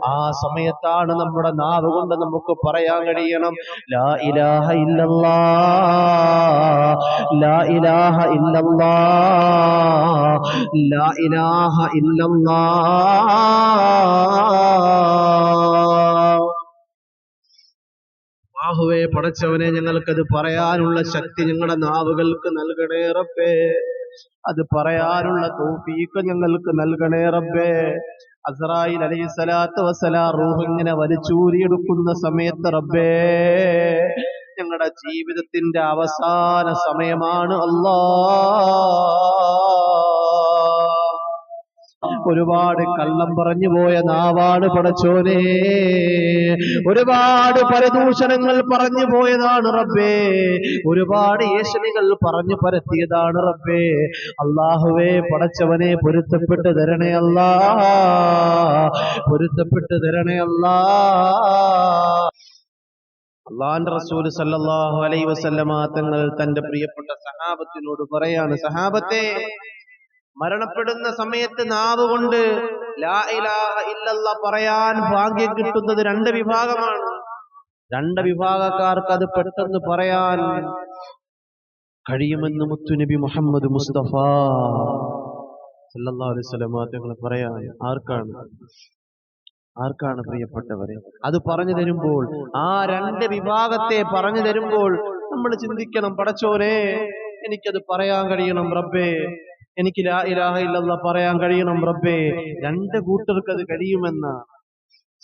ആ സമയത്താണ് നമ്മുടെ നാവ് കൊണ്ട് നമുക്ക് പറയാൻ കഴിയണം ലാ ഇലാഹ ഇല്ലല്ലാഹ്, ലാ ഇലാഹ ഇല്ലല്ലാഹ്, ലാ ഇലാഹ ഇല്ലല്ലാഹ്. അല്ലാഹുവേ പടച്ചവനെ, ഞങ്ങൾക്കത് പറയാനുള്ള ശക്തി ഞങ്ങളുടെ നാവുകൾക്ക് നൽകണേ റബ്ബേ. അത് പറയാനുള്ള തൗഫീഖ് ഞങ്ങൾക്ക് നൽകണേ റബ്ബേ. അസ്റായീൽ അലൈഹിസ്സലാത്തു വസ്സലാം റൂഹ് ഇങ്ങനെ വലിച്ചൂരിയെടുക്കുന്ന സമയത്ത് റബ്ബേ, ഞങ്ങളുടെ ജീവിതത്തിന്റെ അവസാന സമയമാണ് അല്ലാഹ്. ഒരുപാട് കള്ളം പറഞ്ഞു പോയ നാവാണ് പടച്ചോനെ, ഒരുപാട് പരദൂഷണങ്ങൾ പറഞ്ഞു പോയതാണ് റബ്ബേ, ഒരുപാട് ഏഷണികൾ പറഞ്ഞു പരത്തിയതാണ് റബ്ബേ. അല്ലാഹുവേ പടച്ചവനെ, പൊരുത്തപ്പെട്ട് തരണേ അല്ലാ, പൊരുത്തപ്പെട്ട് തരണേ അല്ലാ. അല്ലാഹുവിന്റെ റസൂൽ സല്ലല്ലാഹു അലൈഹി വസല്ലമ തങ്ങൾ തന്റെ പ്രിയപ്പെട്ട സഹാബത്തിനോട് പറയാണ്, സഹാബത്തെ, മരണപ്പെടുന്ന സമയത്ത് നാവ് കൊണ്ട് ലാ ഇലാഹ ഇല്ലല്ലാഹ് പറയാൻ ഭാഗ്യം കിട്ടുന്നത് രണ്ട് വിഭാഗമാണ്. രണ്ട് വിഭാഗക്കാർക്ക് അത് പെട്ടെന്ന് പറയാൻ കഴിയുമെന്ന് മുത്തുനബി മുഹമ്മദ് മുസ്തഫ സല്ലല്ലാഹു അലൈഹി വസല്ലം തങ്ങൾ പറയാൻ. ആർക്കാണ് പ്രിയപ്പെട്ടവരെ? അത് പറഞ്ഞു തരുമ്പോൾ, ആ രണ്ട് വിഭാഗത്തെ പറഞ്ഞു തരുമ്പോൾ നമ്മൾ ചിന്തിക്കണം, പടച്ചോനെ എനിക്കത് പറയാൻ കഴിയണം റബ്ബേ, എനിക്ക് ലാ ഇലാഹ ഇല്ലല്ലാഹ് പറയാൻ കഴിയണം റബ്ബേ. രണ്ട് കൂട്ടർക്ക് അത് കഴിയുമെന്ന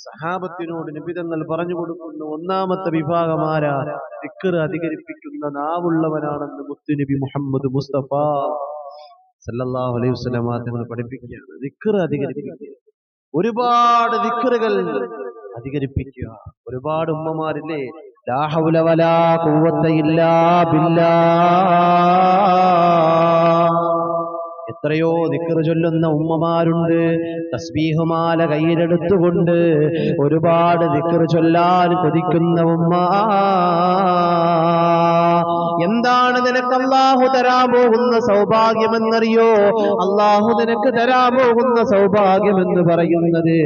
സഹാബത്തിനോട് നബി തങ്ങൾ പറഞ്ഞു കൊടുക്കുന്നു. ഒന്നാമത്തെ വിഭാഗമാരാ? ദിക്ർ അധികരിപ്പിക്കുന്ന നാവുള്ളവനാണെന്ന് മുത്തുനബി മുഹമ്മദ് മുസ്തഫ സല്ലല്ലാഹു അലൈഹി വസല്ലം തങ്ങൾ പഠിപ്പിക്കുകയാണ്. ദിക്ർ അധികരിപ്പിക്കുക, ഒരുപാട് ദിക്റുകൾ അധികരിപ്പിക്കുക. ഒരുപാട് ഉമ്മമാരില്ലേ, ലാ ഹൗല വലാ ഖുവത ഇല്ലാ ബില്ലാഹ്, എത്രയോ ദിക്ർ ചൊല്ലുന്ന ഉമ്മമാരുണ്ട്. തസ്ബീഹുമാല കയ്യിലെടുത്തുകൊണ്ട് ഒരുപാട് ദിക്ർ ചൊല്ലാൻ കൊതിക്കുന്ന ഉമ്മ, എന്താണ് നിനക്ക് അല്ലാഹു തരാൻ പോകുന്ന സൗഭാഗ്യമെന്നറിയോ? അല്ലാഹു നിനക്ക് തരാൻ പോകുന്ന സൗഭാഗ്യമെന്ന് പറയുന്നത്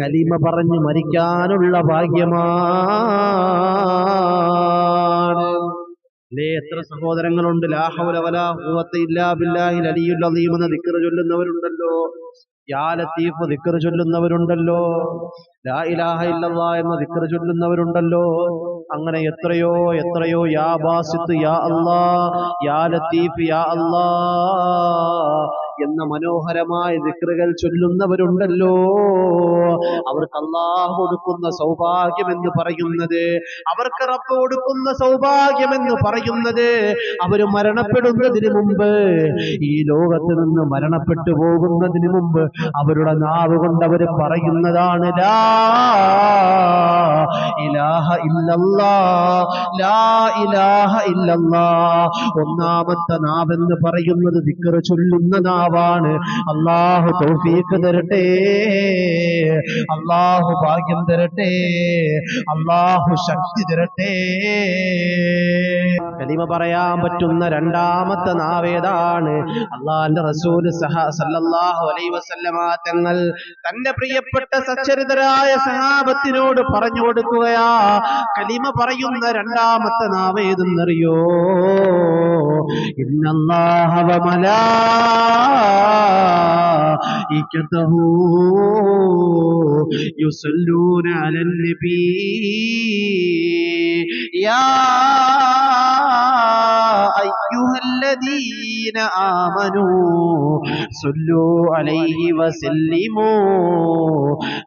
കലിമ പറഞ്ഞു മരിക്കാനുള്ള ഭാഗ്യമാണ്. എത്ര സഹോദരങ്ങളുണ്ട് ലാ ഹൗല വലാ ഖുവത ഇല്ലാ ബില്ലാഹിൽ അലിയുൽ അദീം എന്ന ദിക്ർ ചൊല്ലുന്നവരുണ്ടല്ലോ, യാ ലത്തീഫ് ദിക്ർ ചൊല്ലുന്നവരുണ്ടല്ലോ, ലാ ഇലാഹ ഇല്ലല്ലാഹ് എന്ന ദിക്ർ ചൊല്ലുന്നവരുണ്ടല്ലോ. അങ്ങനെ എത്രയോ എത്രയോ യാ ബാസിത്ത് യാ അല്ലാഹ്, യാ ലത്തീഫ് യാ അല്ലാഹ് എന്ന മനോഹരമായ ദിക്റുകൾ ചൊല്ലുന്നവരുണ്ടല്ലോ. അവർക്ക് അല്ലാഹു കൊടുക്കുന്ന സൗഭാഗ്യം എന്ന് പറയുന്നത്, അവർക്ക് റബ്ബ് കൊടുക്കുന്ന സൗഭാഗ്യം എന്ന് പറയുന്നത്, അവർ മരണപ്പെടുന്നതിന് മുമ്പ്, ഈ ലോകത്ത് നിന്ന് മരണപ്പെട്ടു പോകുന്നതിന് മുമ്പ് അവരുടെ നാവ് കൊണ്ട് അവർ പറയുന്നതാണ് ലാ ഇലാഹ ഇല്ലല്ലാഹ്, ലാ ഇലാഹ ഇല്ലല്ലാഹ്. ഒന്നാമത്തെ നാവെന്ന് പറയുന്നത് ദിക്ർ ചൊല്ലുന്ന നാവാണ്. അല്ലാഹു തൗഫീഖ് തരട്ടെ, അല്ലാഹു ഭാഗ്യം തരട്ടെ, അല്ലാഹു ശക്തി തരട്ടെ. കലിമ പറയാൻ പറ്റുന്ന രണ്ടാമത്തെ നാവേതാണ്? അല്ലാഹുവിന്റെ റസൂൽ സല്ലല്ലാഹു അലൈഹി വസല്ലമ തങ്ങൾ തന്റെ പ്രിയപ്പെട്ട സച്ചരിതരായ സഹാബത്തിനോട് പറഞ്ഞു കൊടുക്കുകയാ, കലിമ പറയുന്ന രണ്ടാമത്തെ നാവ് ഏതെന്നറിയോ? ഇന്നല്ലാഹ വ മലായികതഹു യുസല്ലൂന അലൻ നബി യാ അയ്യുഹല്ലദീന ആമനൂ സല്ലൂ അലൈഹി വസല്ലിമൂ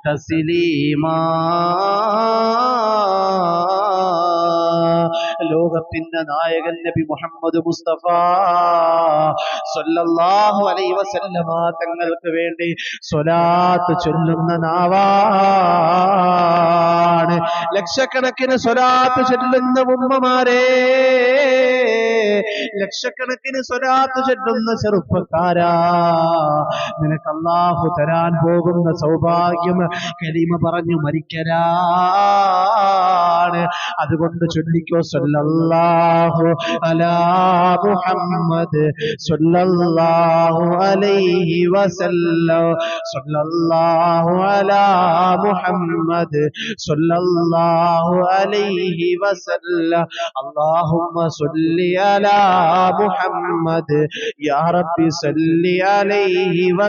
തസ്ലീമാ. ലോകത്തിന്റെ നായകൻ നബി മുഹമ്മദ് മുസ്തഫ സല്ലല്ലാഹു അലൈഹി വസല്ലമ തങ്ങൾക്ക് വേണ്ടി സ്വലാത്ത് ചൊല്ലുന്ന നാവാണ്. ലക്ഷക്കണക്കിന് സ്വലാത്ത് ചൊല്ലുന്ന ഉമ്മമാരെ, ലക്ഷക്കണക്കിന് സ്വലാത്ത് ചൊല്ലുന്ന ചെറുപ്പക്കാരാ, നിനക്ക് അല്ലാഹു തരാൻ പോകുന്ന സൗഭാഗ്യം കലിമ പറഞ്ഞു മരിക്കലാണ്. അതുകൊണ്ട് ചൊല്ലിക്കോ സല്ലല്ലാഹു അലാ മുഹമ്മദ് സല്ലല്ലാഹു അലൈഹി വസല്ലം, സല്ലല്ലാഹു അലാ മുഹമ്മദ് സല്ലല്ലാഹു അലൈഹി വസല്ലം, അല്ലാഹുമ്മ സല്ലി അലാ മുഹമ്മദ് യാ റബ്ബി സല്ലി അലൈഹി